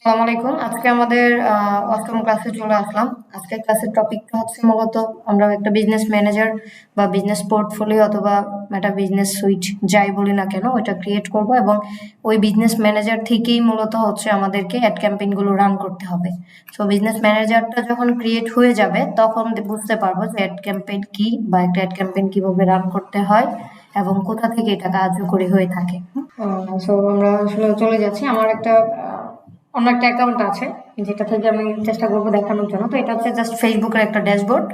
আসসালামু আলাইকুম। আজকে আমাদের ৮ম ক্লাসে চলে আসলাম। আজকের ক্লাসের টপিকটা হচ্ছে মূলত আমরা একটা বিজনেস ম্যানেজার বা বিজনেস পোর্টফোলিও অথবা একটা বিজনেস সুইট যাই বলি না কেন ওইটা ক্রিয়েট করব এবং ওই বিজনেস ম্যানেজার থেকেই মূলত হচ্ছে আমাদেরকে অ্যাড ক্যাম্পেইনগুলো রান করতে হবে। সো বিজনেস ম্যানেজারটা যখন ক্রিয়েট হয়ে যাবে তখন বুঝতে পারবো যে অ্যাড ক্যাম্পেইন কি বা একটা অ্যাড ক্যাম্পেইন কিভাবে রান করতে হয় এবং কোথা থেকে এটা কার্যকরী হয়ে থাকে। সো আমরা আসলে চলে যাচ্ছি। আমার একটা অন্য একটা অ্যাকাউন্ট আছে যেটা থেকে আমি চেষ্টা করবো দেখানোর জন্য। তো এটা হচ্ছে জাস্ট ফেসবুকের একটা ড্যাশবোর্ড।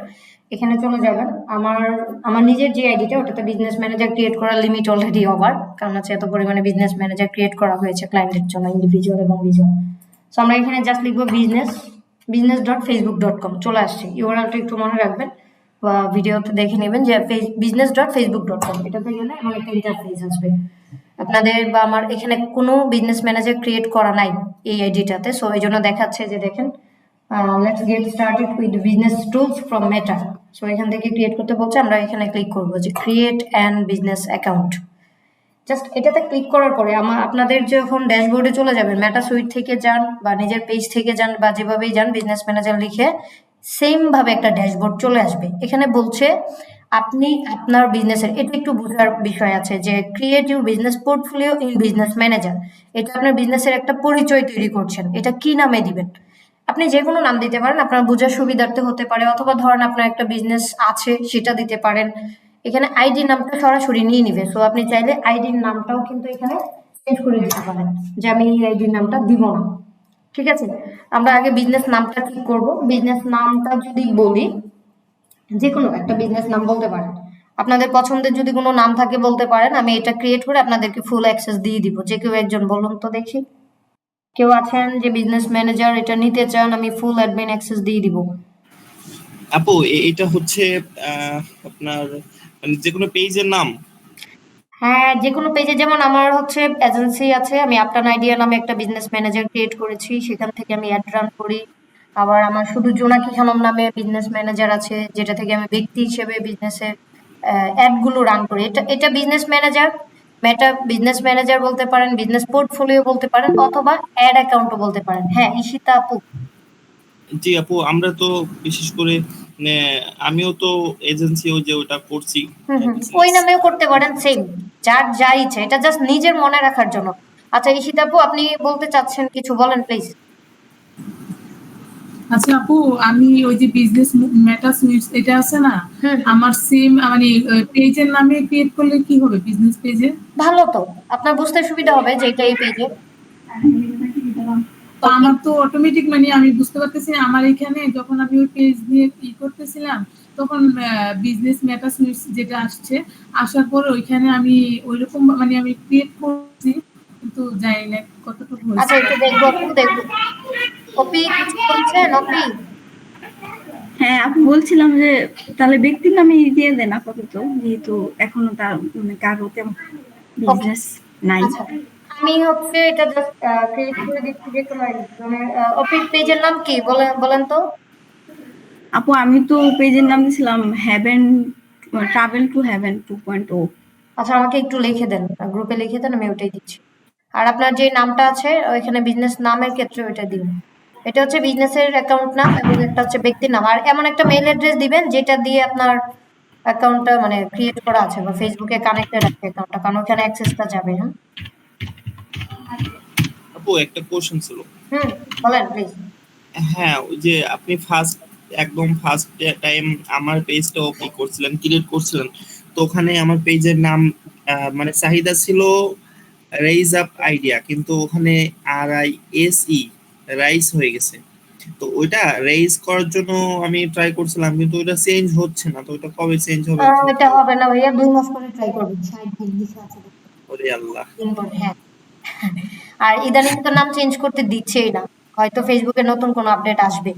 এখানে চলে যাবেন। আমার আমার নিজের যে আইডিটা ওটাতে বিজনেস ম্যানেজার ক্রিয়েট করার লিমিট অলরেডি ওভার, কারণ হচ্ছে এত পরিমাণে বিজনেস ম্যানেজার ক্রিয়েট করা হয়েছে ক্লায়েন্টের জন্য, ইন্ডিভিজুয়াল এবং ভিজুয়াল। সো আমরা এখানে জাস্ট লিখবো business.facebook.com। চলে আসছে। ইউআরএলটা একটু মনে রাখবেন বা ভিডিওতে দেখে নেবেন যে business.facebook.com। এটাতে গেলে আমার একটা ইন্টারফেস আসবে আপনাদের বা আমার এখানে কোনো বিজনেস ম্যানেজার ক্রিয়েট করা নাই এই আইডিটাতে। সো এই জন্য দেখাচ্ছে যে দেখেন let's get started with business tools from meta. So এখান থেকে ক্রিয়েট করতে বলছে, আমরা এখানে ক্লিক করবো যে create an business account. Just এটাতে ক্লিক করার পরে আপনাদের যখন ড্যাশবোর্ডে চলে যাবেন, মেটা সুইট থেকে যান বা নিজের পেজ থেকে যান বা যেভাবেই যান, বিজনেস ম্যানেজার লিখে সেম ভাবে একটা ড্যাশবোর্ড চলে আসবে। এখানে বলছে আপনি আপনার বিজনেসের, এটা একটু বোঝার বিষয় আছে যে create your business portfolio in business manager. এটা আপনার বিজনেসের একটা পরিচয় তৈরি করছেন, এটা কি নামে দিবেন? আপনি যে কোনো নাম দিতে পারেন, আপনার বোঝার সুবিধার্থে হতে পারে, অথবা ধরেন আপনার একটা বিজনেস আছে সেটা দিতে পারেন। এখানে আইডি নামটা সরাসরি নিয়ে নিবে। সো আপনি চাইলে আইডির নামটাও কিন্তু এখানে চেঞ্জ করে দিতে পারেন যে আমি এই আইডির নামটা দিব না। ঠিক আছে, আমরা আগে বিজনেস নামটা ঠিক করব। বিজনেস নামটা যদি বলি, যে কোনো একটা বিজনেস নাম বলতে পারেন, আপনাদের পছন্দের যদি কোনো নাম থাকে বলতে পারেন। আমি এটা ক্রিয়েট করে আপনাদেরকে ফুল অ্যাক্সেস দিয়ে দিব। যে কেউ একজন বলুন তো দেখি, কেউ আছেন যে বিজনেস ম্যানেজার এটা নিতে চান? আমি ফুল অ্যাডমিন অ্যাক্সেস দিয়ে দিব। আপু এটা হচ্ছে আপনার মানে যে কোনো পেজের নাম? হ্যাঁ, যে কোনো পেজে, যেমন আমার হচ্ছে এজেন্সি আছে, আমি আপটান আইডিয়া নামে একটা বিজনেস ম্যানেজার ক্রিয়েট করেছি, সেখান থেকে আমি অ্যাড রান করি। আবার আমার শুধু জোনাকি খানম নামে বিজনেস ম্যানেজার আছে, যেটা থেকে আমি ব্যক্তি হিসেবে বিজনেসের অ্যাড গুলো রান করি। এটা এটা বিজনেস ম্যানেজার, মেটা বিজনেস ম্যানেজার বলতে পারেন, বিজনেস পোর্টফোলিও বলতে পারেন, অথবা অ্যাড অ্যাকাউন্টও বলতে পারেন। হ্যাঁ ঈশিতা আপু। জি আপু, আমরা তো বিশেষ করে মানে আমিও তো এজেন্সি ওই যে ওটা করছি ওই বিজনেস। নামেও করতে পারেন, সেম, যার যা ইচ্ছে। এটা জাস্ট নিজের মনে রাখার জন্য। আচ্ছা ঈশিতা আপু, আপনি বলতে চাচ্ছেন কিছু, বলেন প্লিজ। আচ্ছা আপু, আমি ওই যে বিজনেস মেটা সুইটস এটা আছে না, আমার সেম মানে পেজের নামে ক্রিয়েট করলে কি হবে বিজনেস পেজে? ভালো তো, আপনার বুঝতে সুবিধা হবে যে এটা এই পেজে। তো আমার তো অটোমেটিক মানে আমি বুঝতে পারতেছি না, আমার এখানে যখন আমি ওই পেজ নিয়ে করতেছিলাম তখন বিজনেস মেটা সুইটস যেটা আসছে, আসার পরে ওইখানে আমি ওইরকম মানে আমি ক্রিয়েট করছি, কিন্তু জানি না কতটুকু হয়েছে। আচ্ছা একটু দেখবো আপু, দেখবো। অপি কিছু বলছেন? অপি হ্যাঁ, আমি বলছিলাম যে তাহলে ব্যক্তির নামে দিয়ে দেন আপাতত, যেহেতু এখনো তার মানে কারো তেমন বিজনেস নাই। আচ্ছা, আমি হচ্ছে এটা জাস্ট ক্রিয়েট করে দিচ্ছি যে কোনো মানে অপির পেজের নাম কি বলেন, বলেন তো। আপু আমি তো পেজের নাম দিয়েছিলাম হ্যাভেন, ট্রাভেল টু হ্যাভেন 2.0। আচ্ছা আমাকে একটু লিখে দেন, গ্রুপে লিখে দেন, আমি ওটাই দিচ্ছি। আর আপনার যে নামটা আছে ওইখানে বিজনেস নামের ক্ষেত্রে ওইটা দিন। এটা হচ্ছে বিজনেসের অ্যাকাউন্ট নাম এবং একটা হচ্ছে ব্যক্তির নাম। আর এমন একটা মেইল অ্যাড্রেস দিবেন যেটা দিয়ে আপনার অ্যাকাউন্টটা মানে ক্রিয়েট করা আছে বা ফেসবুকে কানেক্টেড আছে অ্যাকাউন্টটা, কারণ ওখানে অ্যাক্সেসটা যাবে। হ্যাঁ আপু একটা কোশ্চেন ছিল। বলেন প্লিজ। হ্যাঁ, ওই যে আপনি একদম ফার্স্ট টাইম আমার পেজটা ওকে করছিলেন, ক্রিয়েট করছিলেন, তো ওখানে আমার পেজের নাম মানে চাহিদা ছিল রেইজ আপ আইডিয়া, কিন্তু ওখানে RISE রাইস হয়ে গেছে। তো ওইটা রেইজ করার জন্য আমি ট্রাই করছিলাম, কিন্তু ওইটা চেঞ্জ হচ্ছে না। তো ওটা কবে চেঞ্জ হবে একটু এটা হবে না ভাইয়া, 2 মাস করে ট্রাই করবেন, 60 দিন লিখে আছে। ওরে আল্লাহ। হ্যাঁ, আর ইদানিং তো নাম চেঞ্জ করতে দিচ্ছেই না। হয়তো ফেসবুকে নতুন কোনো আপডেট আসবে।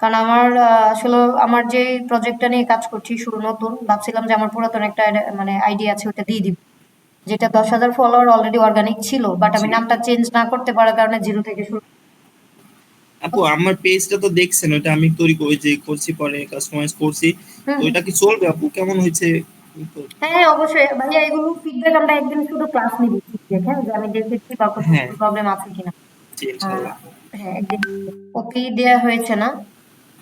কারণ আমার আসলে আমার যে প্রজেক্টটা নিয়ে কাজ করছি শুরু নতুন, ভাবছিলাম যে আমার পুরাতন একটা মানে আইডিয়া আছে ওটা দিয়ে দিব, যেটা 10,000 ফলোয়ার অলরেডি অর্গানিক ছিল, বাট আমি নামটা চেঞ্জ না করতে পারার কারণে জিরো থেকে শুরু। আপু আমার পেজটা তো দেখছেন, ওটা আমি তৈরি করে যে করছি, পরে কাস্টমাইজ করছি, তো ওইটা কি চলবে আপু? কেমন হয়েছে? হ্যাঁ অবশ্যই ভাইয়া, এগুলো ফিডব্যাক আমরা একদিন শুধু ক্লাস নিব, দেখেন যে আমি দেখেছি বা কোনো প্রবলেম আছে কিনা। জি ইনশাআল্লাহ। হ্যাঁ, ওপি দেয়া হয়েছে না?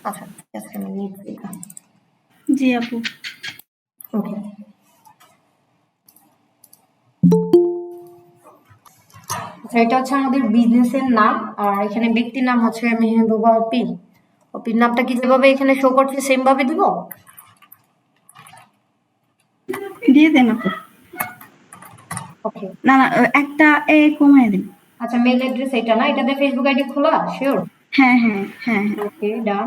আচ্ছা, ঠিক আছে, আমি নিচ্ছি। জি আপু। ওকে, এটা হচ্ছে আমাদের বিজনেসের নাম, আর এখানে ব্যক্তির নাম হচ্ছে মেহবুবা অপি। অপির নামটা কি যেভাবে এখানে শো করছে সেম ভাবে দিব? দিয়ে দেন আপু। ওকে, না না, একটা এ কমায় দিন। আচ্ছা, মেল অ্যাড্রেস এটা না? এটাতে ফেসবুক আইডি খোলা? শিওর? হ্যাঁ হ্যাঁ হ্যাঁ হ্যাঁ। ওকে, ডান।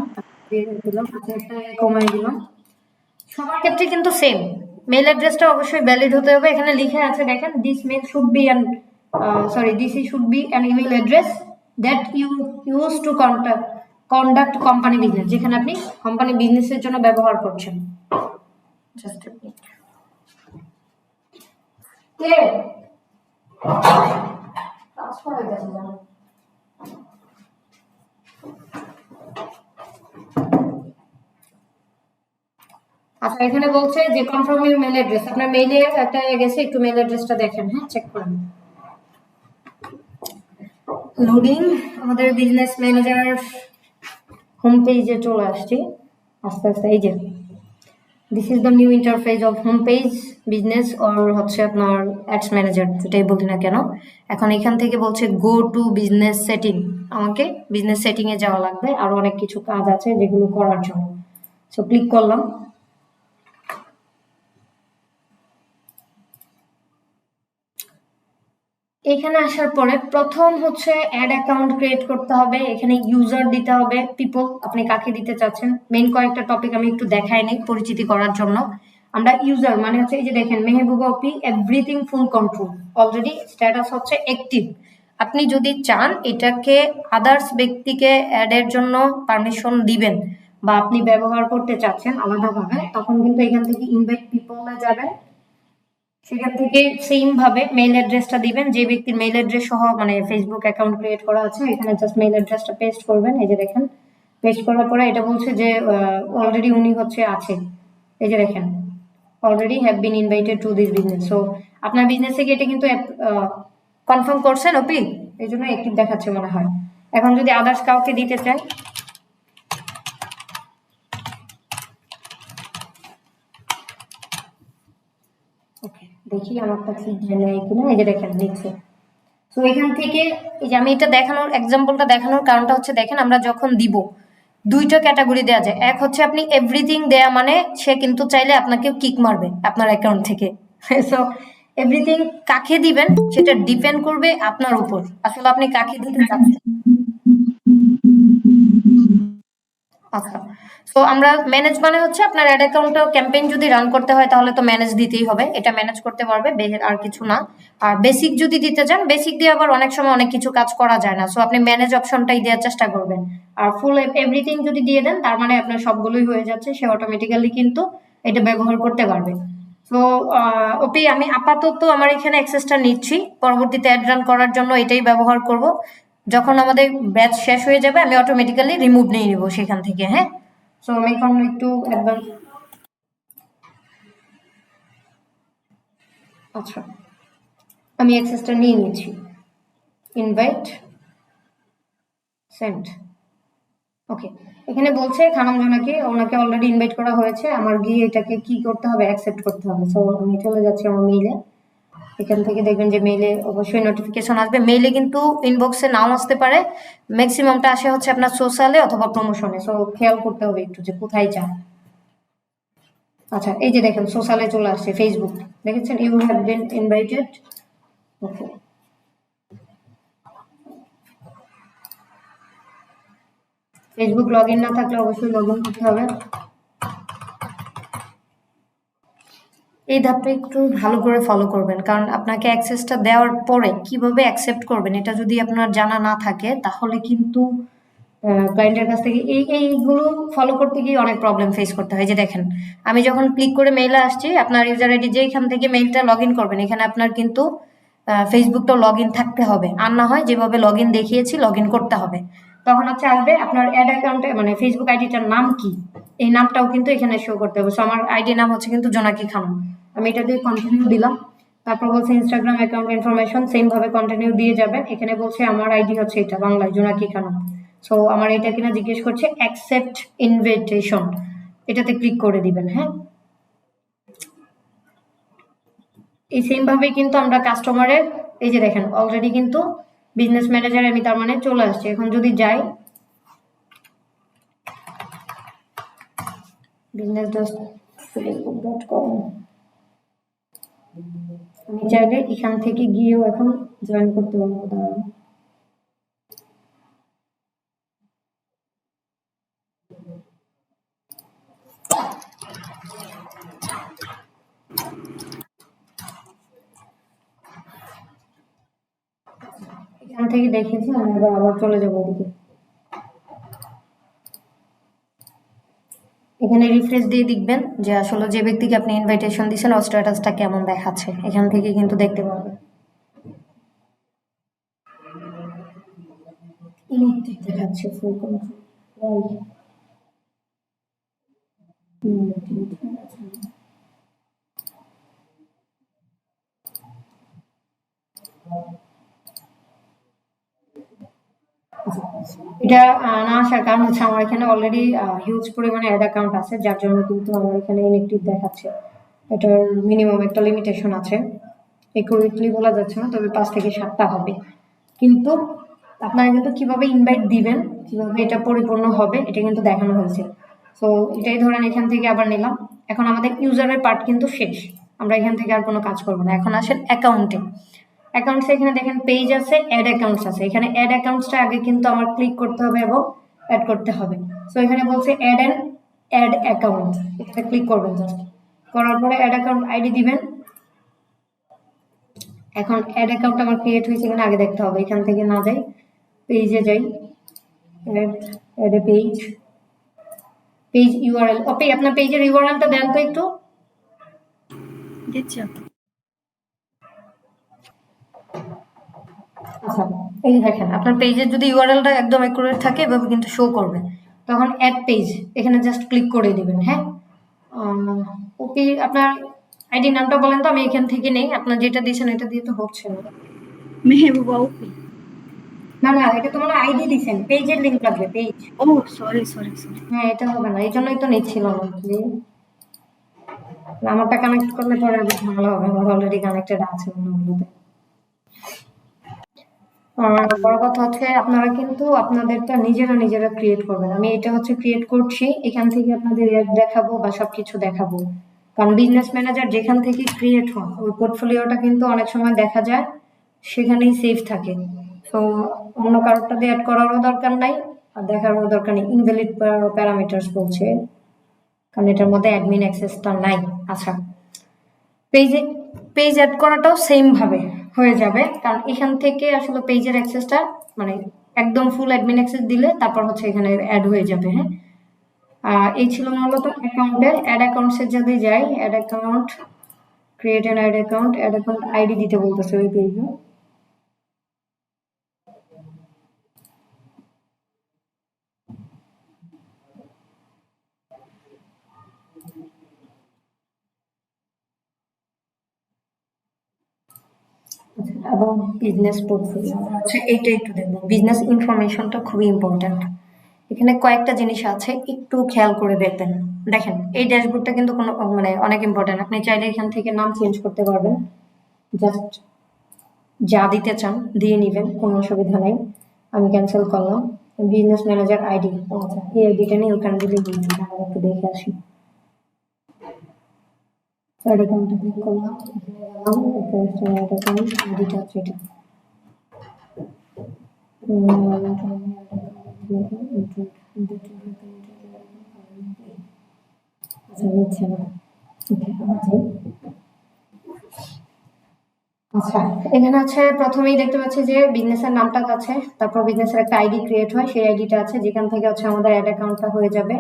দিয়ে দিলাম, আচ্ছা, একটা কমাই দিলাম। সবার ক্ষেত্রে কিন্তু সেম মেল অ্যাড্রেসটা অবশ্যই ভ্যালিড হতে হবে। এখানে লিখে আছে দেখেন, this mail should be an this should be an email address that you use to conduct company business, যেখানে আপনি কোম্পানি বিজনেসের জন্য ব্যবহার করছেন। Just a minute. কে ট্রান্সফার হয়ে গেছে জানো? আচ্ছা, এখানে বলছে যে কনফার্ম ইউর মেল অ্যাড্রেস। আপনার মেইলে একটা গেছে, একটু মেল অ্যাড্রেসটা দেখেন, হ্যাঁ, চেক করেন। লোডিং, আমাদের বিজনেস ম্যানেজার হোম পেজে চলে আসছি আস্তে আস্তে। এই যে this is the new interface of home page business, or হচ্ছে আপনার অ্যাডস ম্যানেজার, যেটাই বলি না কেন। এখন এখান থেকে বলছে গো টু বিজনেস সেটিং, আমাকে বিজনেস সেটিং এ যাওয়া লাগবে, আরো অনেক কিছু কাজ আছে যেগুলো করার জন্য। সো ক্লিক করলাম। এখানে আসার পরে প্রথম হচ্ছে অ্যাড অ্যাকাউন্ট ক্রিয়েট করতে হবে। এখানে ইউজার দিতে হবে, পিপল, আপনি কাকে দিতে চাচ্ছেন। মেইন কয়েকটা টপিক আমি একটু দেখাই নেই পরিচিতি করার জন্য। আমরা ইউজার মানে হচ্ছে এই যে দেখেন, Mehbooba Opi everything full control, already status হচ্ছে অ্যাক্টিভ। আপনি যদি চান এটাকে আদার্স ব্যক্তিকে অ্যাডের জন্য পারমিশন দিবেন বা আপনি ব্যবহার করতে চাচ্ছেন আলাদাভাবে, তখন কিন্তু এখান থেকে ইনভাইট পিপলে যাবেন। সেখান থেকে সেম ভাবে মেইল অ্যাড্রেসটা দিবেন, যে ব্যক্তির মেইল অ্যাড্রেস সহ মানে ফেসবুক অ্যাকাউন্ট ক্রিয়েট করা আছে। এখানে জাস্ট মেইল অ্যাড্রেসটা পেস্ট করবেন। এই যে দেখেন, পেস্ট করার পরে এটা বলছে যে অলরেডি উনি হচ্ছে আছে। এই যে দেখেন, already have been invited to this business. So আপনার বিজনেস থেকে এটা কিন্তু কনফার্ম করছেন ওপি, এই জন্য অ্যাক্টিভ দেখাচ্ছে মনে হয়। এখন যদি আদার্স কাউকে দিতে চান, ওকে, দেখি আমারটা ঠিক নেয় কিনা। এই যে দেখেন লিখছে। তো এখান থেকে এই যে আমি এটা দেখানোর এক্সাম্পলটা দেখানোর কারণটা হচ্ছে, দেখেন আমরা যখন দিব দুইটা ক্যাটাগরি দেওয়া যায়। এক হচ্ছে আপনি এভরিথিং দেয়া মানে সে কিন্তু চাইলে আপনাকে কিক মারবে আপনার অ্যাকাউন্ট থেকে। সো এভরিথিং কাকে দিবেন সেটা ডিপেন্ড করবে আপনার উপর, আসলে আপনি কাকে দিতে চাচ্ছেন। আচ্ছা, তো আমরা ম্যানেজ মানে হচ্ছে আপনার অ্যাড অ্যাকাউন্টে ক্যাম্পেইন যদি রান করতে হয় তাহলে তো ম্যানেজ দিতেই হবে, এটা ম্যানেজ করতে পারবে, আর কিছু না। আর বেসিক যদি দিতে চান, বেসিক দিয়ে আবার অনেক সময় অনেক কিছু কাজ করা যায় না, সো আপনি ম্যানেজ অপশনটাই দেওয়ার চেষ্টা করবেন। আর ফুল এভরিথিং যদি দিয়ে দেন তার মানে আপনার সবগুলোই হয়ে যাচ্ছে, সে অটোমেটিক্যালি কিন্তু এটা ব্যবহার করতে পারবে। তো ওপি, আমি আপাতত আমার এখানে অ্যাক্সেসটা নিচ্ছি, পরবর্তীতে অ্যাড রান করার জন্য এটাই ব্যবহার করব। যখন আমাদের ব্যাচ শেষ হয়ে যাবে আমি অটোমেটিক্যালি রিমুভ নিয়ে নিব সেখান থেকে, হ্যাঁ। সো আমি এখন একটু অ্যাডভান্স, আচ্ছা, আমি অ্যাক্সেসটা নিয়ে নিচ্ছি। ইনভাইট সেন্ড, ওকে। এখানে বলছে খানম জোনাকে, ওনাকে অলরেডি ইনভাইট করা হয়েছে। আমার গিয়ে এটাকে কি করতে হবে, অ্যাকসেপ্ট করতে হবে। সো আমি চলে যাচ্ছি আমার মেইলে। এখান থেকে দেখবেন যে মেইলে অবশ্যই নোটিফিকেশন আসবে। মেইলে কিন্তু ইনবক্সে নাও আসতে পারে, ম্যাক্সিমামটা আসে হচ্ছে আপনার সোশ্যালে অথবা প্রমোশনে। সো খেয়াল করতে হবে একটু যে কোথায় যান। আচ্ছা, এই যে দেখেন সোশ্যালে চলে আসছে, ফেসবুক, দেখেছেন, you have been invited. Okay, Facebook log in না থাকলে অবশ্যই লগ ইন করতে হবে। এই ধাপটা একটু ভালো করে ফলো করবেন, কারণ আপনাকে অ্যাক্সেসটা দেওয়ার পরে কিভাবে অ্যাকসেপ্ট করবেন এটা যদি আপনার জানা না থাকে তাহলে কিন্তু ক্লায়েন্টের কাছ থেকে এইগুলো ফলো করতে গিয়ে অনেক প্রবলেম ফেস করতে হয়। যে দেখেন, আমি যখন ক্লিক করে মেইলে আসছি, আপনার ইউজার আইডি যেখান থেকে মেইলটা লগ ইন করবেন এখানে আপনার কিন্তু ফেসবুকটাও লগ ইন থাকতে হবে, আর না হয় যেভাবে লগ ইন দেখিয়েছি লগ ইন করতে হবে। তখন হচ্ছে আসবে আপনার অ্যাড অ্যাকাউন্টে মানে ফেসবুক আইডিটার নাম কি, এই নামটাও কিন্তু এখানে শো করতে হবে। সো আমার আইডি নাম হচ্ছে কিন্তু জোনাকি খানম। আমি এটা দিয়ে কন্টিনিউ দিলাম। তারপর বলছে ইনস্টাগ্রাম অ্যাকাউন্ট ইনফরমেশন, সেম ভাবে কন্টিনিউ দিয়ে যাবেন। এখানে বলছে আমার আইডি হচ্ছে এটা, বাংলায় জোনাকি খানম। সো আমার এটা কিনা জিজ্ঞেস করছে, অ্যাকসেপ্ট ইনভিটেশন, এটাতে ক্লিক করে দিবেন। হ্যাঁ, এই সেম ভাবে কিন্তু আমরা কাস্টমারের, এই যে দেখেন অলরেডি কিন্তু বিজনেস ম্যানেজার আমি তার মানে চলে আসছে। এখন যদি যাই business.facebook.com, আমি চাইলে এখান থেকে গিয়েও এখন জয়েন করতে পারবো। দাঁড়ান, এখান থেকে দেখেছি, আমি আবার চলে যাবো ওদিকে। এখানে রিফ্রেশ দিয়ে দেখবেন যে আসলে যে ব্যক্তিকে আপনি ইনভাইটেশন দিয়েছেন ওর স্ট্যাটাসটা কেমন দেখাচ্ছে, এখান থেকে কিন্তু দেখতে পারবেন। ইনঅ্যাক্টিভ দেখাচ্ছে, ফুল কন্ট্রোল। এটা না আসার কারণ হচ্ছে আমার এখানে অলরেডি হিউজ পরিমাণে অ্যাড অ্যাকাউন্ট আছে, যার জন্য কিন্তু আমার এখানে ইনঅ্যাক্টিভ দেখাচ্ছে। এটার মিনিমাম একটা লিমিটেশন আছে, একুরেটলি বলা যাচ্ছে না, তবে 5 থেকে 7টা হবে। কিন্তু আপনারা কিন্তু কিভাবে ইনভাইট দিবেন, কিভাবে এটা পরিপূর্ণ হবে, এটা কিন্তু দেখানো হয়েছে। সো এটাই ধরেন এখান থেকে আবার নিলাম। এখন আমাদের ইউজারের পার্ট কিন্তু শেষ, আমরা এখান থেকে আর কোনো কাজ করবো না। এখন আসেন অ্যাকাউন্টে। অ্যাকাউন্টস এখানে দেখেন পেজ আছে, অ্যাড অ্যাকাউন্টস আছে। এখানে অ্যাড অ্যাকাউন্টসটা আগে কিন্তু আমার ক্লিক করতে হবে এবং অ্যাড করতে হবে। সো এখানে বলছে অ্যাড অ্যাকাউন্ট, এটা ক্লিক করবেন। জাস্ট করার পরে অ্যাড অ্যাকাউন্ট আইডি দিবেন। এখন অ্যাড অ্যাকাউন্ট আমার ক্রিয়েট হয়েছে কিনা আগে দেখতে হবে। এখান থেকে না যাই, পেজে যাই, অ্যাড এ পেজ ইউআরএল। ওকে, আপনার পেজের ইউআরএলটা দেন তো একটু। দিচ্ছি আপু। আচ্ছা, এই দেখেন আপনার পেজের যদি ইউআরএলটা একদম অ্যাকুরেট থাকে এভাবে কিন্তু শো করবে। তখন অ্যাড পেজ, এখানে জাস্ট ক্লিক করে দিবেন। হ্যাঁ, ওকে, আপনার আইডি নামটা বলেন তো, আমি এখান থেকে নেই। আপনার যেটা দিয়েছেন এটা দিয়ে তো হচ্ছে না। মেহবুবা ওপি। না না, এটা তো মানে আইডি দিয়েছেন, পেজের লিংক লাগবে, পেজ। ও সরি সরি সরি। হ্যাঁ, এটা হবে না, এই জন্যই তো নিচ্ছিলাম যে আমারটা কানেক্ট করলে পরে ভালো হবে। আমার অলরেডি কানেক্টেড আছে অন্যগুলোতে। বড় কথা হচ্ছে আপনারা কিন্তু আপনাদেরটা নিজেরা ক্রিয়েট করবেন। আমি এটা হচ্ছে ক্রিয়েট করছি, এখান থেকে আপনাদের অ্যাড দেখাবো বা সবকিছু দেখাবো। কারণ বিজনেস ম্যানেজার যেখান থেকে ক্রিয়েট হয় ওই পোর্টফোলিওটা কিন্তু অনেক সময় দেখা যায় সেখানেই সেভ থাকে। তো অন্য কারোরটা দিয়ে অ্যাড করারও দরকার নাই আর দেখারও দরকার নেই। ইনভ্যালিড প্যারামিটারস বলছে, কারণ এটার মধ্যে অ্যাডমিন অ্যাক্সেসটা নাই। আচ্ছা, পেজ অ্যাড করাটাও সেম ভাবে হয়ে যাবে, কারণ এখান থেকে আসলে পেজের অ্যাক্সেসটা মানে একদম ফুল অ্যাডমিন অ্যাক্সেস দিলে তারপর হচ্ছে এখানে অ্যাড হয়ে যাবে। হ্যাঁ, এই ছিল মূলত অ্যাকাউন্টের। অ্যাড অ্যাকাউন্টসে যদি যাই, ad account, create an ad account ID দিতে বলতেছে ওই পেজে। এবং বিজনেস পোর্টফোলিও, আচ্ছা এইটা একটু দেখবো। বিজনেস ইনফরমেশনটা খুবই ইম্পর্ট্যান্ট। এখানে কয়েকটা জিনিস আছে, একটু খেয়াল করে দেখবেন। দেখেন এই ড্যাশবোর্ডটা কিন্তু কোনো মানে অনেক ইম্পর্ট্যান্ট। আপনি চাইলে এখান থেকে নাম চেঞ্জ করতে পারবেন, জাস্ট যা দিতে চান দিয়ে নেবেন, কোনো অসুবিধা নেই। আমি ক্যান্সেল করলাম। বিজনেস ম্যানেজার আইডি, আচ্ছা এই আইডিটা নিয়ে ওখানে দিলে একটু দেখে আসি। অ্যাড অ্যাকাউন্টে ক্লিক করলাম, এখানে গেলাম, অ্যাড অ্যাকাউন্ট আইডিটা হচ্ছে এটা। আচ্ছা নিচ্ছে না, আচ্ছা এখানে আছে প্রথমেই দেখতে পাচ্ছি যে বিজনেসের নামটা আছে, তারপর বিজনেসের একটা আইডি ক্রিয়েট হয়, সেই আইডিটা আছে যেখান থেকে হচ্ছে আমাদের অ্যাড অ্যাকাউন্টটা হয়ে যাবে।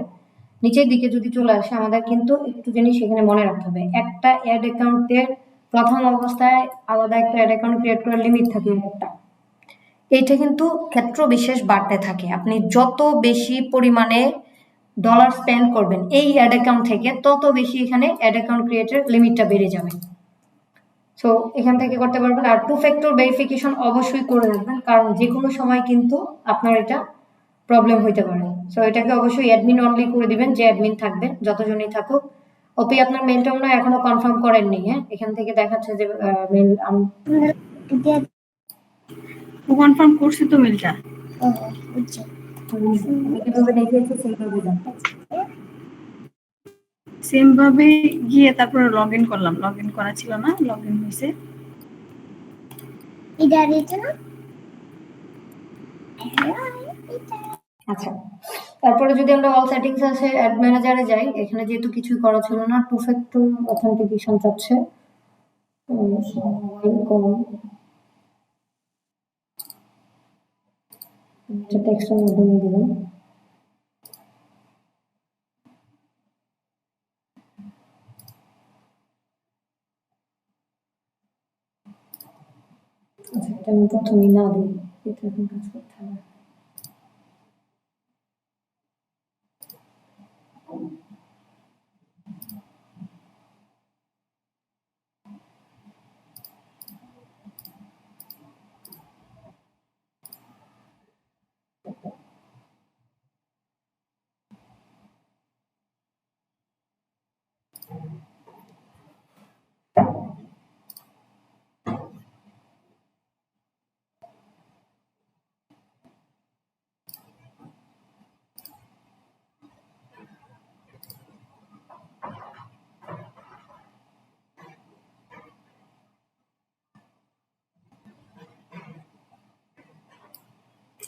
নিচের দিকে যদি চলে আসে, আমাদের কিন্তু একটু জিনিস এখানে মনে রাখতে হবে। একটা অ্যাড অ্যাকাউন্টের প্রথম অবস্থায় আলাদা একটা অ্যাড অ্যাকাউন্ট ক্রিয়েট করার লিমিট থাকে একটা। এইটা কিন্তু ক্ষেত্র বিশেষ বাড়তে থাকে। আপনি যত বেশি পরিমাণে ডলার স্পেন্ড করবেন এই অ্যাড অ্যাকাউন্ট থেকে, তত বেশি এখানে অ্যাড অ্যাকাউন্ট ক্রিয়েটের লিমিটটা বেড়ে যাবে। সো এখান থেকে করতে পারবেন। আর 2 ফ্যাক্টর ভেরিফিকেশন অবশ্যই করে রাখবেন, কারণ যে কোনো সময় কিন্তু আপনার এটা প্রবলেম হইতে পারে। সো এটাকে অবশ্যই অ্যাডমিন অনলি করে দিবেন, যে অ্যাডমিন থাকবে যতজনই থাকুক। ওপি আপনার মেলটা মনে হয় এখনো কনফার্ম করেননি, হ্যাঁ? এখান থেকে দেখাচ্ছে যে মেল কনফার্ম করছি তো মেলটা। কিভাবে দেখিয়েছে সেইভাবে যান। সেম ভাবে গিয়ে তারপরে লগ ইন করলাম, লগ ইন করা ছিল না, লগ ইন হয়েছে। আচ্ছা, তারপরে যদি আমরা অল সেটিংস আছে অ্যাড ম্যানেজারে যাই, এখানে যেহেতু কিছুই করা ছিল না, 2 ফ্যাক্টর অথেন্টিকেশন চাচ্ছে। টেক্সটের মাধ্যমে দিলাম। আচ্ছা, এটা আমি প্রথমেই না দিই, এটা এখন কাজ করতে হবে।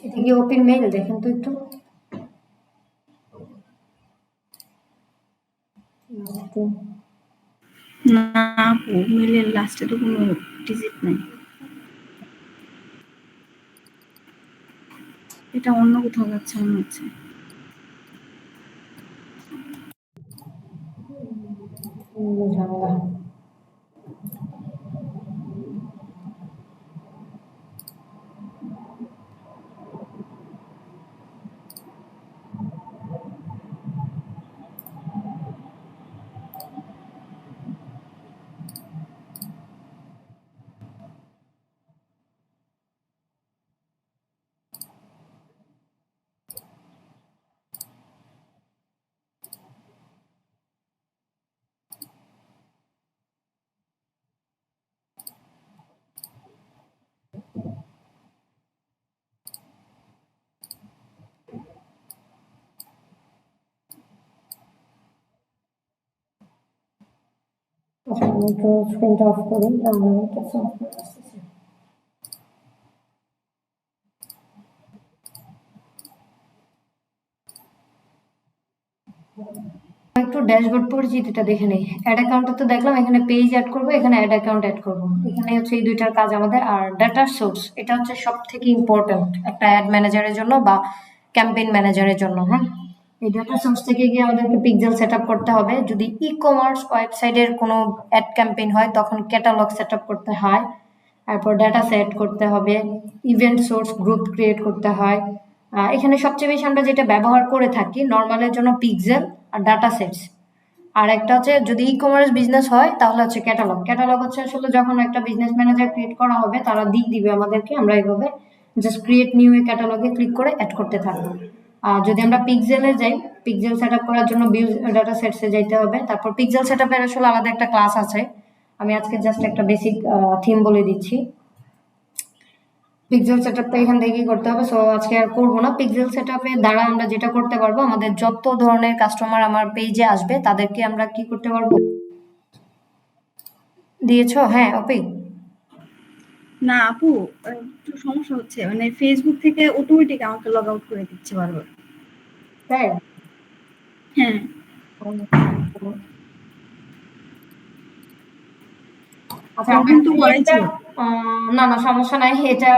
এটা কি ওপেন মেইল? দেখেন তো একটু। না আপু, মেলের লাস্টে তো কোনো ডিজিট নাই, এটা অন্য কোথাও যাচ্ছে মনে হচ্ছে। ঝামেলা। আচ্ছা, আমি একটু স্ক্রিনটা অফ করি, তাহলে এটা সলভ করে আসতেছি। একটু ড্যাশবোর্ড পরিচিতিটা দেখে নেই। অ্যাড অ্যাকাউন্টে তো দেখলাম, এখানে পেজ অ্যাড করবো, এখানে অ্যাড অ্যাকাউন্ট অ্যাড করবো। এখানে হচ্ছে এই দুইটার কাজ আমাদের। আর ডাটা সোর্স, এটা হচ্ছে সব থেকে ইম্পর্টেন্ট একটা অ্যাড ম্যানেজারের জন্য বা ক্যাম্পেইন ম্যানেজারের জন্য, হ্যাঁ? এই ডাটা সোর্স থেকে গিয়ে আমাদেরকে পিক্সেল সেট আপ করতে হবে। যদি ই কমার্স ওয়েবসাইটের কোনো অ্যাড ক্যাম্পেইন হয় তখন ক্যাটালগ সেট আপ করতে হয়, তারপর ডাটা সেট করতে হবে, ইভেন্ট সোর্স গ্রুপ ক্রিয়েট করতে হয়। এখানে সবচেয়ে বেশি আমরা যেটা ব্যবহার করে থাকি নর্মালের জন্য পিক্সেল আর ডাটা সেটস। আর একটা হচ্ছে যদি ই কমার্স বিজনেস হয় তাহলে হচ্ছে ক্যাটালগ। ক্যাটালগ হচ্ছে আসলে যখন একটা বিজনেস ম্যানেজার ক্রিয়েট করা হবে তারা দিক দিবে আমাদেরকে, আমরা এইভাবে জাস্ট ক্রিয়েট নিউ এ ক্যাটালগে ক্লিক করে অ্যাড করতে থাকবো। আর যদি আমরা পিক্সেলে যাই, পিক্সেল সেট আপ করার জন্য ভিউ ডাটা সেটসে যাইতে হবে। তারপর পিক্সেল সেট আপের আসলে আলাদা একটা ক্লাস আছে, আমি আজকে জাস্ট একটা বেসিক থিম বলে দিচ্ছি। পিক্সেল সেটআপটা এখান থেকেই করতে হবে, সো আজকে আর করবো না। পিক্সেল সেটআপের দ্বারা আমরা যেটা করতে পারবো, আমাদের যত ধরনের কাস্টমার আমার পেজে আসবে তাদেরকে আমরা কি করতে পারবো। দিয়েছো? হ্যাঁ অপি। না আপু, একটু সমস্যা হচ্ছে, মানে ফেসবুক থেকে অটোমেটিক আমাকে লগ আউট করে দিচ্ছে বারবার। তাই? হ্যাঁ। আচ্ছা, লগ ইন তো করাই ছিল। না না সমস্যা নাই, এটা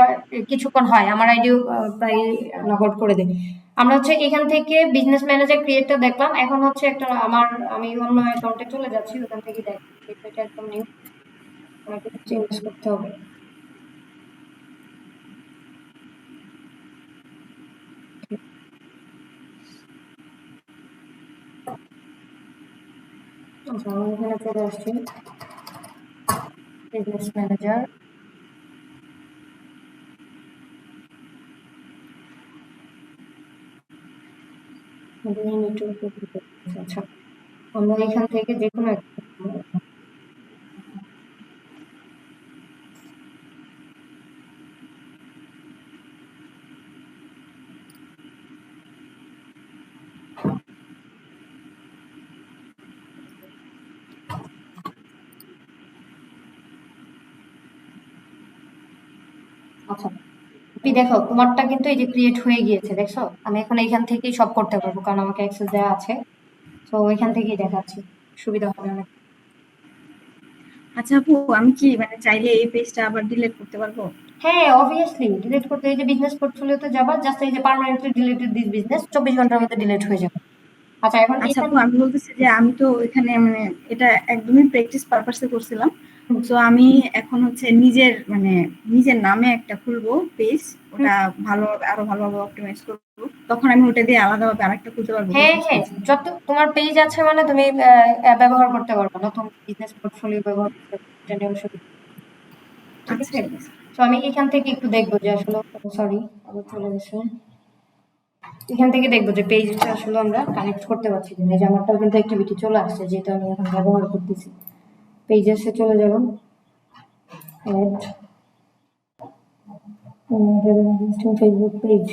কিছুক্ষণ হয়, আমার আইডিও প্রায় লগ আউট করে দেবে। আমরা হচ্ছে এখান থেকে বিজনেস ম্যানেজার ক্রিয়েটটা দেখলাম, এখন হচ্ছে একটা আমি অন্য অ্যাকাউন্টে চলে যাচ্ছি, ওখান থেকে দেখ এটা একদম নিউ, আমাকে চেঞ্জ করতে হবে। আচ্ছা, আমি এখানে চলে আসছি। বিজনেস ম্যানেজার, আচ্ছা আমরা এখান থেকে যে কোনো একটা আচ্ছা তুমি দেখো তোমারটা কিন্তু এই যে ক্রিয়েট হয়ে গিয়েছে, দেখছো? আমি এখন এখান থেকেই সব করতে পারবো কারণ আমাকে অ্যাক্সেস দেওয়া আছে, তো এখান থেকেই দেখাচ্ছি, সুবিধা হবে অনেক। আচ্ছা আপু, আমি কি মানে চাইলে এই পেজটা আবার ডিলিট করতে পারবো? হ্যাঁ অবভিয়াসলি ডিলিট করতে, এই যে বিজনেস পোর্টফোলিওতে যাবা, জাস্ট এই যে পার্মানেন্টলি ডিলিটেড দিস বিজনেস 24 ঘন্টার মধ্যে ডিলিট হয়ে যাবে। আচ্ছা এখন আচ্ছা এখান আপু, আমি বলতেছি যে আমি তো এখানে মানে এটা একদমই প্র্যাকটিস পারপাসে করছিলাম। তো আমি এখন হচ্ছে নিজের মানে নিজের নামে একটা খুলবো পেজ, ওটা ভালোভাবে আরো ভালোভাবে অপটিমাইজ করবো, তখন আমি ওটা দিয়ে আলাদাভাবে আরেকটা খুলতে পারবো হ্যাঁ বিজনেস হ্যাঁ পেজ। যত তোমার পেজ আছে মানে তুমি ব্যবহার করতে পারবে, নতুন বিজনেস পোর্টফোলিও ব্যবহার করতে পারবে, এটা নিয়ে অসুবিধা নেই। ঠিক আচ্ছা আছে, ঠিক আছে। তো আমি এখান থেকে একটু দেখবো যে আসলে, সরি আবার চলে গেছে, এখান থেকে দেখবো যে পেজটা আসলে আমরা কানেক্ট করতে পারছি কিনা। এই যে আমারটাও কিন্তু অ্যাক্টিভিটি চলে আসছে যেটা আমি এখন ব্যবহার করতেছি। পেজেসে চলে যাব, অ্যাড ফেসবুক পেজ,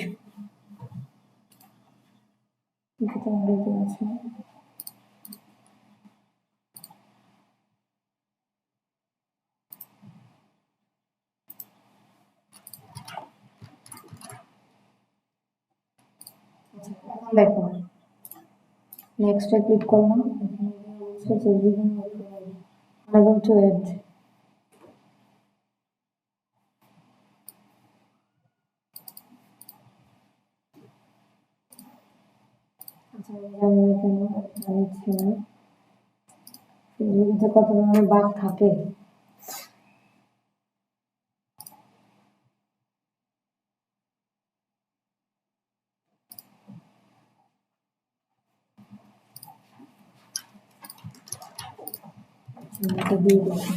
এটা অলরেডি আছে। এখন দেখো নেক্সটে ক্লিক করলাম, I'm to add. আচ্ছা আমি এখানে জানিচ্ছি না ফেসবুকে কত ধরনের বাগ থাকে। এটা দিয়ে দিচ্ছি।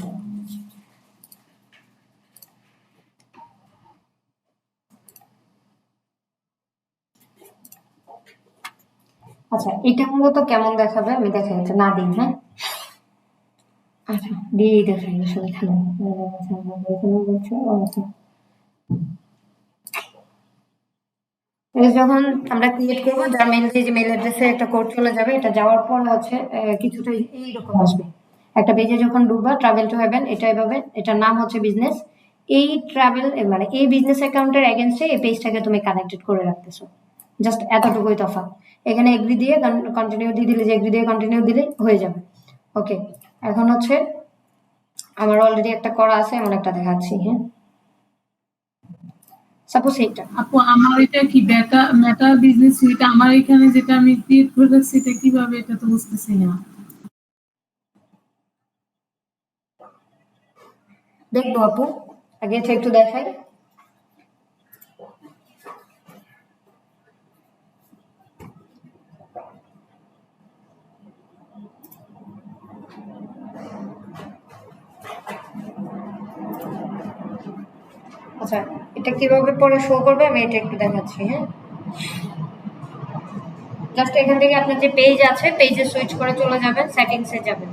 আচ্ছা এটা মূলত কেমন দেখাবে আমি দেখাই, এটা না দিই, হ্যাঁ আচ্ছা দিয়েই দেখাই আসলে এখানে। আচ্ছা এখানে বলছে আচ্ছা এটা যখন আমরা ক্রিয়েট করবো, যার মেল দিয়ে যে মেল অ্যাড্রেসে একটা কোড চলে যাবে, এটা যাওয়ার পর হচ্ছে কিছুটা এইরকম আসবে। একটা পেজে যখন ঢুকবা, ট্রাভেল টু হেভেন, এটা এভাবে, এটার নাম হচ্ছে বিজনেস। এই ট্রাভেল মানে এই বিজনেস অ্যাকাউন্টের এগেনস্টে এই পেজটাকে তুমি কানেক্টেড করে রাখতেছো, জাস্ট এতটুকুই তফাৎ। এখানে এগ্রি দিয়ে কন্টিনিউ দিয়ে দিলে, যে এগ্রি দিয়ে কন্টিনিউ দিলে হয়ে যাবে। ওকে এখন হচ্ছে আমার অলরেডি একটা করা আছে, এমন একটা দেখাচ্ছি, হ্যাঁ সাপোজ এইটা। আপু আমার এটা কি মেটা বিজনেস সুইট, আমার এখানে যেটা আমি ক্রিয়েট করে রাখছি এটা কিভাবে, এটা তো বুঝতেছি না। দেখবো আপু, আগে এটা একটু দেখাই। আচ্ছা এটা কিভাবে পরে শো করবে আমি এটা একটু দেখাচ্ছি, হ্যাঁ জাস্ট এখান থেকে আপনার যে পেজ আছে পেজে সুইচ করে চলে যাবেন, সেটিংসে যাবেন,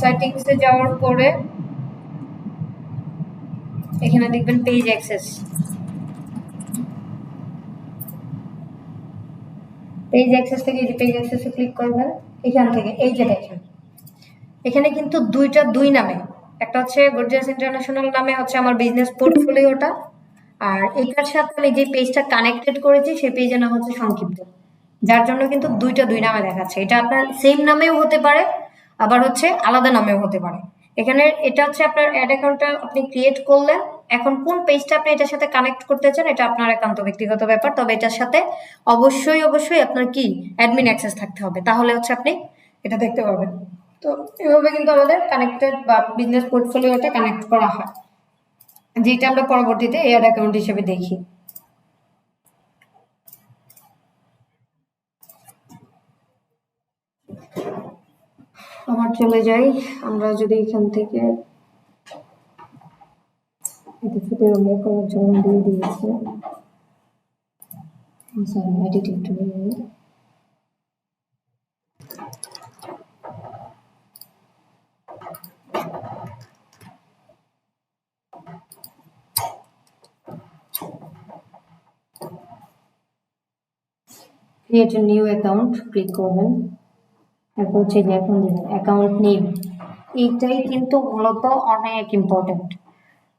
সেটিংসে যাওয়ার পরে এখানে দেখবেন পেজ অ্যাক্সেস, পেজ অ্যাক্সেস থেকে এই যে পেজ অ্যাক্সেসে ক্লিক করবেন, এখান থেকে এই যে দেখেন এখানে কিন্তু দুই নামে, একটা হচ্ছে গর্জিয়াস ইন্টারন্যাশনাল নামে হচ্ছে আমার বিজনেস পোর্টফোলিওটা, আর এটার সাথে আমি যে পেজটা কানেক্টেড করেছি সেই পেজের নাম হচ্ছে সংক্ষিপ্ত, যার জন্য কিন্তু দুই নামে দেখাচ্ছে। এটা আপনার সেম নামেও হতে পারে, আবার হচ্ছে আলাদা নামেও হতে পারে। এখানে এটা হচ্ছে আপনার অ্যাড অ্যাকাউন্টটা আপনি ক্রিয়েট করলেন, এখন কোন পেজটা আপনি এটার সাথে কানেক্ট করতে চান এটা আপনার একান্ত ব্যক্তিগত ব্যাপার, তবে এটার সাথে অবশ্যই আপনার কি অ্যাডমিন অ্যাক্সেস থাকতে হবে, তাহলে হচ্ছে আপনি এটা দেখতে পাবেন। তো এভাবে কিন্তু আমাদের কানেক্টেড বা বিজনেস পোর্টফোলিওটা কানেক্ট করা হয়, যেটা আমরা পরবর্তীতে এয়ার অ্যাকাউন্ট হিসেবে দেখি। আবার চলে যাই, আমরা যদি এখান থেকে উল্লেখ করার জন্য দিয়ে দিয়েছি। সরি, এডিট একটু নিয়ে create a new account click করবেন। তারপর হচ্ছে যে এখন দেবেন অ্যাকাউন্ট নেম। এইটাই কিন্তু মূলত অনেক ইম্পর্টেন্ট।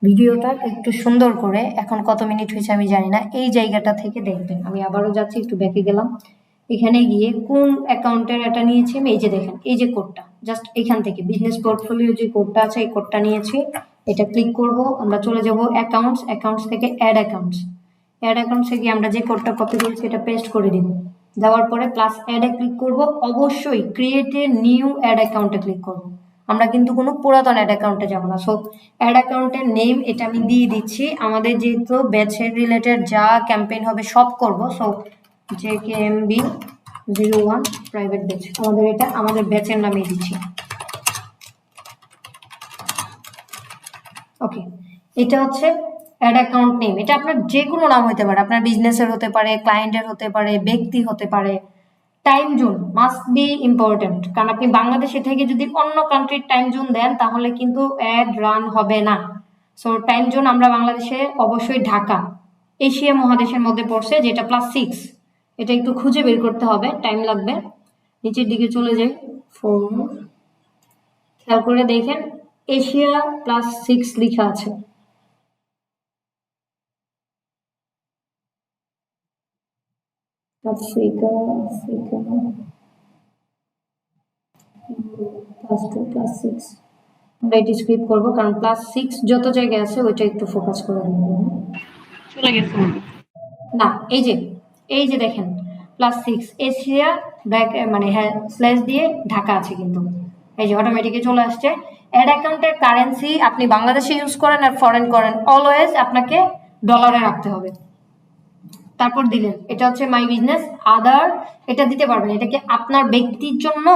ভিডিওটা একটু সুন্দর করে, এখন কত মিনিট হয়েছে আমি জানি না, এই জায়গাটা থেকে দেখবেন। আমি আবারও যাচ্ছি, একটু ব্যাকে গেলাম, এখানে গিয়ে কোন অ্যাকাউন্টের এটা নিয়েছি আমি, এই যে দেখেন এই যে কোডটা, জাস্ট এখান থেকে বিজনেস পোর্টফোলিও যে কোডটা আছে এই কোডটা নিয়েছি। এটা ক্লিক করব, আমরা চলে যাব অ্যাকাউন্টস, অ্যাকাউন্টস থেকে অ্যাড অ্যাকাউন্টস, অ্যাড অ্যাকাউন্টসে গিয়ে আমরা যে কোডটা কপি করেছি এটা পেস্ট করে দিব। দেওয়ার পরে প্লাস অ্যাডে ক্লিক করব, অবশ্যই ক্রিয়েট এ নিউ অ্যাড অ্যাকাউন্টে ক্লিক করব। আমরা কিন্তু কোনো পুরাতন অ্যাড অ্যাকাউন্টে যাবো না। সো অ্যাড অ্যাকাউন্টের নেম এটা আমি দিয়ে দিচ্ছি। আমাদের যেহেতু ব্যাচের রিলেটেড যা ক্যাম্পেইন হবে সব করব, সো JKMB01 প্রাইভেট ব্যাচ, আমাদের এটা আমাদের ব্যাচের নামে দিচ্ছি। ওকে, এটা হচ্ছে অ্যাড অ্যাকাউন্ট নেম। এটা আপনার যে কোনো নাম হতে পারে, আপনার বিজনেসের হতে পারে, ক্লায়েন্টের হতে পারে, ব্যক্তি হতে পারে। Time zone must be important, কারণ আপনি বাংলাদেশে থেকে যদি অন্য কান্ট্রির টাইম জোন দেন তাহলে কিন্তু অ্যাড রান হবে না। সো টাইম জোন আমরা বাংলাদেশে অবশ্যই ঢাকা, এশিয়া মহাদেশের মধ্যে পড়ছে, যেটা +6। এটা একটু খুঁজে বের করতে হবে, টাইম লাগবে। নিচের দিকে চলে যাই, 4, খেয়াল করে দেখেন এশিয়া +6 লেখা আছে। আফ্রিকা +2 +6 আমরা এটি স্ক্রিপ করবো, কারণ +6 যত জায়গায় আছে ওইটা একটু ফোকাস করে দেবো। চলে গেছে না, এই যে দেখেন +6 এশিয়া ব্যাক, মানে হ্যাঁ স্ল্যাশ দিয়ে ঢাকা আছে, কিন্তু এই যে অটোমেটিকে চলে আসছে। অ্যাড অ্যাকাউন্টের কারেন্সি আপনি বাংলাদেশে ইউজ করেন আর ফরেন করেন, অলওয়েজ আপনাকে ডলারে রাখতে হবে। তারপর দিলেন এটা হচ্ছে মাই বিজনেস আদার, এটা দিতে পারবেন। এটা কি আপনার ব্যক্তির জন্য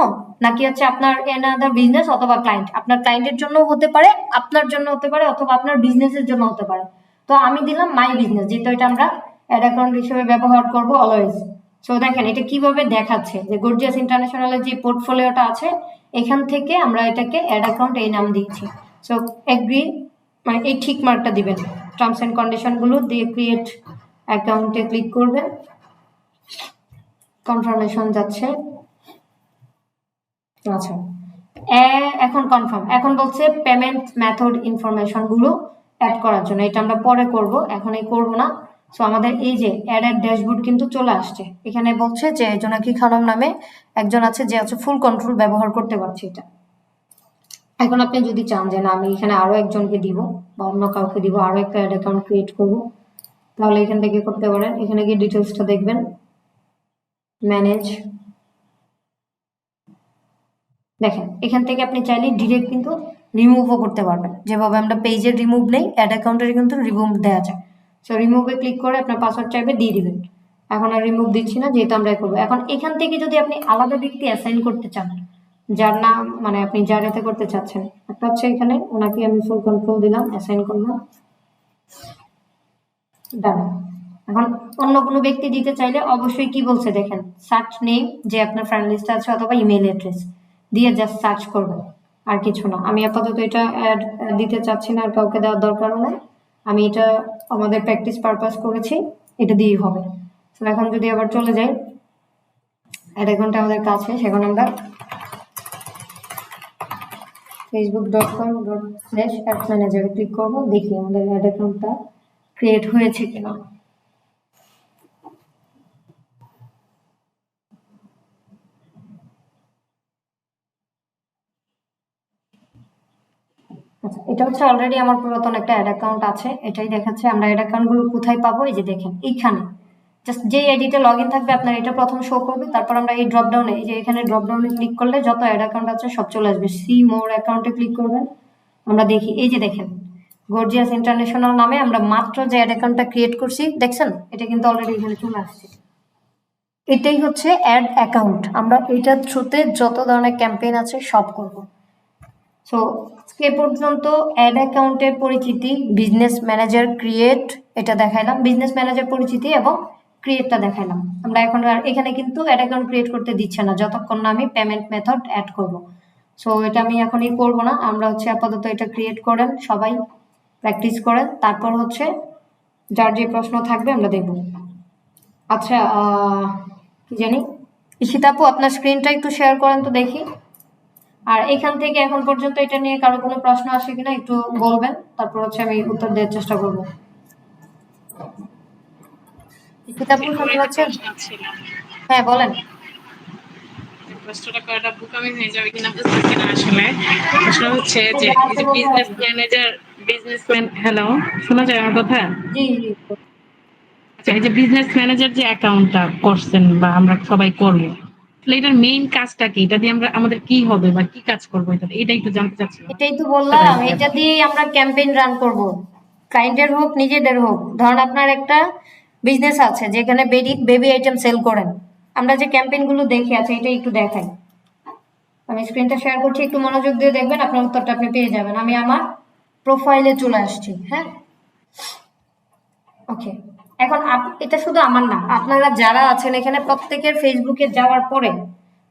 নাকি হচ্ছে আপনার এনাদার বিজনেস অথবা ক্লায়েন্ট? আপনার ক্লায়েন্টের জন্য হতে পারে, আপনার জন্য হতে পারে, অথবা আপনার বিজনেসের জন্য হতে পারে। তো আমি দিলাম মাই বিজনেস, যেহেতু এটা আমরা অ্যাড অ্যাকাউন্ট হিসেবে ব্যবহার করব অলওয়েজ। সো দেখেন এটা কিভাবে দেখাচ্ছে যে গর্জিয়াস ইন্টারন্যাশনালের যে পোর্টফোলিওটা আছে এখান থেকে আমরা এটাকে অ্যাড অ্যাকাউন্ট এই নাম দিয়েছি। সো এগ্রি, মানে এই ঠিক মার্কটা দিবেন, টার্মস এন্ড কন্ডিশনগুলো দিয়ে ক্রিয়েট অ্যাকাউন্টে ক্লিক করবেন। কনফার্মেশন যাচ্ছে, আচ্ছা এখন কনফার্ম। এখন বলছে পেমেন্ট মেথড ইনফরমেশন গুলো অ্যাড করার জন্য, এটা আমরা পরে করব, এখন এই করব না। সো আমাদের এই যে অ্যাড ড্যাশবোর্ড কিন্তু চলে আসছে। এখানে বলছে যে জোনাকি খানম নামে একজন আছে যে হচ্ছে ফুল কন্ট্রোল ব্যবহার করতে পারছে এটা। এখন আপনি যদি চান যে না আমি এখানে আরো একজনকে দিব বা অন্য কাউকে দিব, আরো একটা অ্যাড অ্যাকাউন্ট ক্রিয়েট করব, তাহলে এখান থেকে করতে পারেন। এখানে গিয়ে ডিটেলসটা দেখবেন, ম্যানেজ, দেখেন এখান থেকে আপনি চাইলে ডিরেক্ট কিন্তু রিমুভও করতে পারবেন। যেভাবে আমরা পেজের রিমুভ নেই, অ্যাড অ্যাকাউন্টের কিন্তু রিমুভ দেওয়া যায়। সো রিমুভে ক্লিক করে আপনার পাসওয়ার্ড চাইবে দিয়ে দিবেন। এখন আর রিমুভ দিচ্ছি না, যেহেতু আমরা করবো। এখন এখান থেকে যদি আপনি আলাদা ব্যক্তি অ্যাসাইন করতে চান, যার নাম মানে আপনি যার এতে করতে চাচ্ছেন, একটা হচ্ছে এখানে ওনাকে আমি ফুল কন্ট্রোল দিলাম, অ্যাসাইন করলাম, ডান। এখন অন্য কোনো ব্যক্তি দিতে চাইলে অবশ্যই কি বলছে দেখেন, সার্চ নেম যে আপনার ফ্রেন্ড লিস্টে আছে অথবা ইমেল অ্যাড্রেস দিয়ে জাস্ট সার্চ করবেন, আর কিছু না। আমি আপাতত এটা অ্যাড দিতে চাচ্ছি না, আর কাউকে দেওয়ার দরকারও নেই। আমি এটা আমাদের প্র্যাকটিস পারপাস করেছি, এটা দিয়েই হবে। এখন যদি আবার চলে যাই অ্যাড অ্যাকাউন্ট আমাদের কাছে, সেখানে আমরা facebook.com/ads manager ক্লিক করবো, দেখি আমাদের অ্যাড অ্যাকাউন্টটা ক্রিয়েট হয়েছে কিনা। আচ্ছা, এটা হচ্ছে অলরেডি আমার পুরাতন একটা অ্যাড অ্যাকাউন্ট আছে, এটাই দেখাচ্ছে। আমরা অ্যাড অ্যাকাউন্ট গুলো কোথায় পাবো, এই যে দেখেন এইখানে জাস্ট যে আইডিতে লগ ইন থাকবে আপনার এটা প্রথম শো করবে। তারপর আমরা এই ড্রপ ডাউনে, এই যে এখানে ড্রপ ডাউনে ক্লিক করলে যত অ্যাড অ্যাকাউন্ট আছে সব চলে আসবে। সি মোর অ্যাকাউন্টে ক্লিক করবেন, আমরা দেখি এই যে দেখেন গর্জিয়াস ইন্টারন্যাশনাল নামে আমরা মাত্র যে অ্যাড অ্যাকাউন্টটা ক্রিয়েট করছি দেখছেন, এটা কিন্তু অলরেডি এখানে চলে আসছে। এটাই হচ্ছে অ্যাড অ্যাকাউন্ট। আমরা এটার থ্রুতে যত ধরনের ক্যাম্পেইন আছে সব করব। সো আজকে পর্যন্ত অ্যাড অ্যাকাউন্টের পরিচিতি, বিজনেস ম্যানেজার ক্রিয়েট এটা দেখাইলাম, বিজনেস ম্যানেজার পরিচিতি এবং ক্রিয়েটটা দেখাইলাম। আমরা এখন আর এখানে কিন্তু অ্যাড অ্যাকাউন্ট ক্রিয়েট করতে দিচ্ছে না যতক্ষণ না আমি পেমেন্ট মেথড অ্যাড করব। সো এটা আমি এখনই করব না, আমরা হচ্ছে আপাতত এটা ক্রিয়েট করেন, সবাই প্র্যাকটিস করেন, তারপর হচ্ছে যার যে প্রশ্ন থাকবে আমরা দেখব। আচ্ছা কি জানি, ঈশিতা আপু আপনার স্ক্রিনটা একটু শেয়ার করেন তো দেখি। আর এখান থেকে এখন পর্যন্ত এটা নিয়ে কারো কোনো প্রশ্ন আসে কিনা একটু বলবেন, তারপর হচ্ছে আমি উত্তর দেওয়ার চেষ্টা করব। ঈশিতা আপু শুনতে পাচ্ছেন? হ্যাঁ বলেন। প্রশ্নটা করাটা বোকামি হয়ে যাবে কিনা বুঝতেছি না আসলে। প্রশ্ন হচ্ছে যে এই যে বিজনেস ম্যানেজার, বিজনেসম্যান, হ্যালো শোনা যায় আমার কথা? জি জি। আচ্ছা, এই যে বিজনেস ম্যানেজার যে অ্যাকাউন্টটা করছেন বা আমরা সবাই করবো, তাহলে এটার মেইন কাজটা কি? এটা দিয়ে আমরা আমাদের কি হবে বা কি কাজ করবো, এটা একটু জানতে চাচ্ছিলাম। এটাই তো বললাম, এটা দিয়ে আমরা ক্যাম্পেইন রান করব, ক্লায়েন্টের হোক নিজেদের হোক। ধরুন আপনার একটা বিজনেস আছে যেখানে বেবি আইটেম সেল করেন, আমরা যে ক্যাম্পেইন গুলো দেখে আছে এটা একটু দেখাই। আমি স্ক্রিনটা শেয়ার করছি, একটু মনোযোগ দিয়ে দেখবেন, আপনার উত্তরটা আপনি পেয়ে যাবেন। আমি আমার প্রোফাইলে চলে আসছি। হ্যাঁ ওকে, এখন এটা শুধু আমার না, আপনারা যারা আছেন এখানে প্রত্যেকের ফেসবুকে যাওয়ার পরে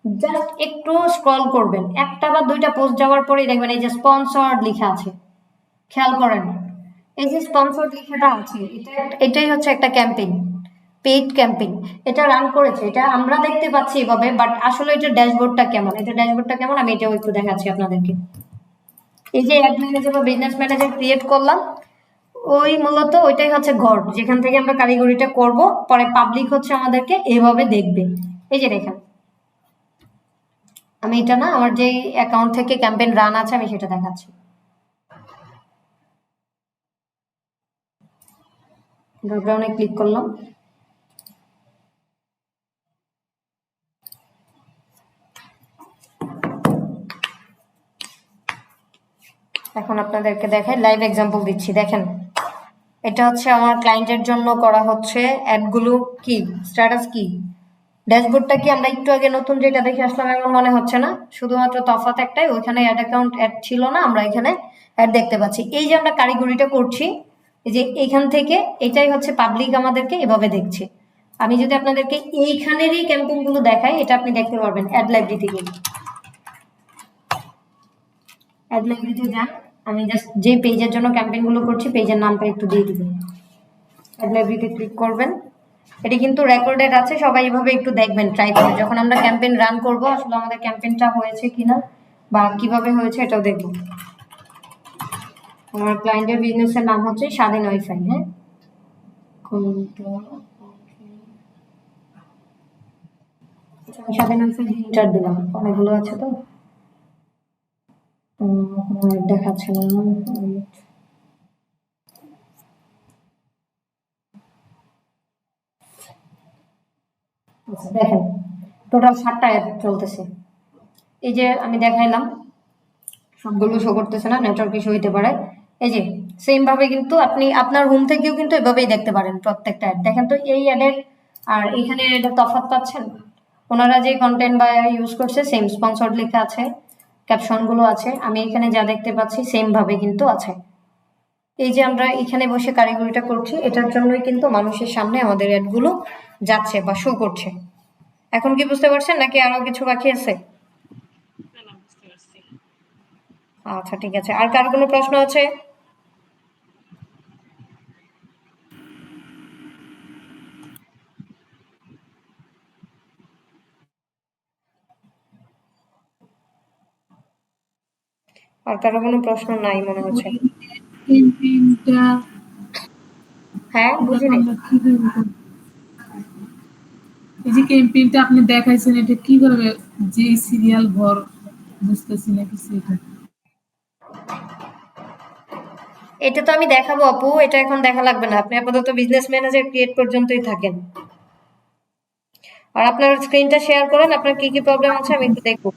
জাস্ট একটু স্ক্রল করবেন, একটা বা দুইটা পোস্ট যাওয়ার পরেই দেখবেন এই যে স্পন্সর্ড লেখা আছে, খেয়াল করেন। এই যে স্পন্সর্ড লেখাটা আছে এটাই হচ্ছে একটা ক্যাম্পেইন, পেইড ক্যাম্পেইন। এটা রান করেছে, এটা আমরা দেখতে পাচ্ছি এভাবে, বাট আসলে এটা ড্যাশবোর্ডটা কেমন, আমি এটাও একটু দেখাচ্ছি আপনাদেরকে। এই যে অ্যাড ম্যানেজার বা বিজনেস ম্যানেজার ক্রিয়েট করলাম, ওই মূলত ওইটাই হচ্ছে ঘর যেখান থেকে আমরা কারিগরিটা করব, পরে পাবলিক হচ্ছে আমাদেরকে এভাবে দেখবে। এই যে দেখেন, আমি এটা না আমার যে অ্যাকাউন্ট থেকে ক্যাম্পেইন রান আছে আমি সেটা দেখাচ্ছি। ড্রপডাউনে ক্লিক করলাম, এখন আপনাদেরকে দেখাই, লাইভ এক্সাম্পল দিচ্ছি। দেখেন এটা হচ্ছে আমার ক্লায়েন্টের জন্য করা হচ্ছে অ্যাডগুলো, কি স্ট্যাটাস কি, ড্যাশবোর্ডটা কি আমরা একটু আগে নতুন যেটা দেখে আসলাম এমন মনে হচ্ছে না, শুধুমাত্র তফাৎ একটাই, ওইখানে অ্যাড অ্যাকাউন্ট অ্যাড ছিল না, আমরা এখানে অ্যাড দেখতে পাচ্ছি। এই যে আমরা কারিগরিটা করছি, এই যে এইখান থেকে এটাই হচ্ছে পাবলিক আমাদেরকে এভাবে দেখছে। আমি যদি আপনাদেরকে এইখানেরই ক্যাম্পেইন গুলো দেখাই, এটা আপনি দেখতে পারবেন অ্যাড লাইব্রেরিতে গিয়ে। অ্যাড লাইব্রেরিতে যান, আমি জাস্ট যে পেজের জন্য ক্যাম্পেইন গুলো করছি পেজের নামটা একটু দিয়ে দিবেন, অ্যাড লাইব্রেরিতে ক্লিক করবেন। এটি কিন্তু রেকর্ডেড আছে, সবাই এভাবে একটু দেখবেন ট্রাই করে, যখন আমরা ক্যাম্পেইন রান করব আসলে আমাদের ক্যাম্পেইনটা হয়েছে কিনা বা কিভাবে হয়েছে এটাও দেখব। আমার ক্লায়েন্টের বিজনেসের নাম হচ্ছে স্বাধীন ওয়াইফাই। হ্যাঁ স্বাধীন ওয়াইফাই ইন্টার দিলাম, অনেকগুলো আছে তো দেখাচ্ছে না। দেখেন টোটাল 7টা অ্যাড চলতেছে। এই যে আমি দেখাইলাম, সবগুলো শো করতেছে না, নেটওয়ার্ক ইস্যু হইতে পারে। এই যে সেম ভাবে কিন্তু আপনি আপনার হোম থেকেও কিন্তু এভাবেই দেখতে পারেন প্রত্যেকটা অ্যাড। দেখেন তো এই অ্যাডের আর এখানে এটা তফাৎ পাচ্ছেন, ওনারা যে কন্টেন্ট বা ইউজ করছে সেম, স্পন্সর্ড লেখা আছে, ক্যাপশন গুলো আছে, আমি এখানে যা দেখতে পাচ্ছি সেম ভাবে কিন্তু আছে। এই যে আমরা এখানে বসে কারিগরিটা করছি, এটার জন্যই কিন্তু মানুষের সামনে আমাদের অ্যাডগুলো যাচ্ছে বা শো করছে। এখন কি বুঝতে পারছেন নাকি আরো কিছু বাকি আছে? আচ্ছা ঠিক আছে, আর কার কোনো প্রশ্ন আছে? আর কারো কোনো প্রশ্ন নাই মনে হচ্ছে। ক্যাম্পেইনটা হ্যাঁ বুঝিনি। এই যে ক্যাম্পেইনটা আপনি দেখাইছেন এটা কিভাবে, যে সিরিয়াল ঘর বুঝতেছি না কিছু এটা। এটা তো আমি দেখাবো আপু, এটা এখন দেখা লাগবে না, আপনি আপাতত বিজনেস ম্যানেজার ক্রিয়েট পর্যন্তই থাকেন। আর আপনার স্ক্রিনটা শেয়ার করেন, আপনার কি কি প্রবলেম আছে আমি একটু দেখবো।